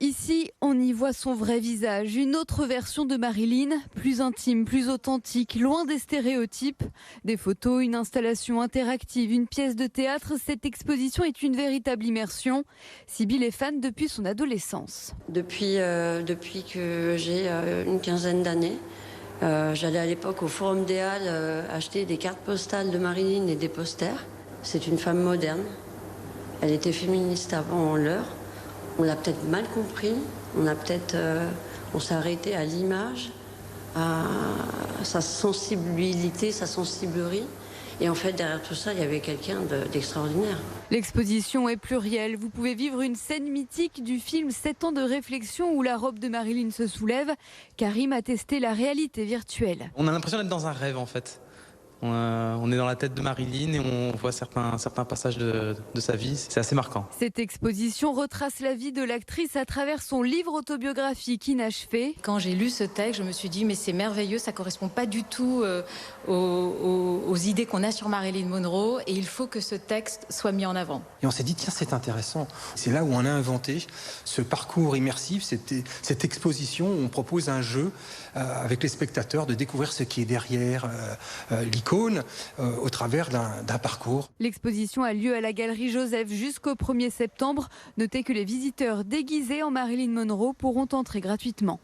Ici, on y voit son vrai visage, une autre version de Marilyn, plus intime, plus authentique, loin des stéréotypes. Des photos, une installation interactive, une pièce de théâtre, cette exposition est une véritable immersion. Sybille est fan depuis son adolescence. Depuis que j'ai une quinzaine d'années, j'allais à l'époque au Forum des Halles acheter des cartes postales de Marilyn et des posters. C'est une femme moderne. Elle était féministe avant l'heure. On l'a peut-être mal compris. On s'est arrêté à l'image, à sa sensibilité, sa sensiblerie. Et en fait, derrière tout ça, il y avait quelqu'un d'extraordinaire. L'exposition est plurielle. Vous pouvez vivre une scène mythique du film 7 ans de réflexion où la robe de Marilyn se soulève. Karim a testé la réalité virtuelle. On a l'impression d'être dans un rêve en fait. On est dans la tête de Marilyn et on voit certains passages de sa vie. C'est assez marquant. Cette exposition retrace la vie de l'actrice à travers son livre autobiographique inachevé. Quand j'ai lu ce texte, je me suis dit mais c'est merveilleux, ça correspond pas du tout aux idées qu'on a sur Marilyn Monroe et il faut que ce texte soit mis en avant. Et on s'est dit tiens c'est intéressant. C'est là où on a inventé ce parcours immersif, cette exposition où on propose un jeu avec les spectateurs de découvrir ce qui est derrière l'icône au travers d'un parcours. L'exposition a lieu à la Galerie Joseph jusqu'au 1er septembre. Notez que les visiteurs déguisés en Marilyn Monroe pourront entrer gratuitement.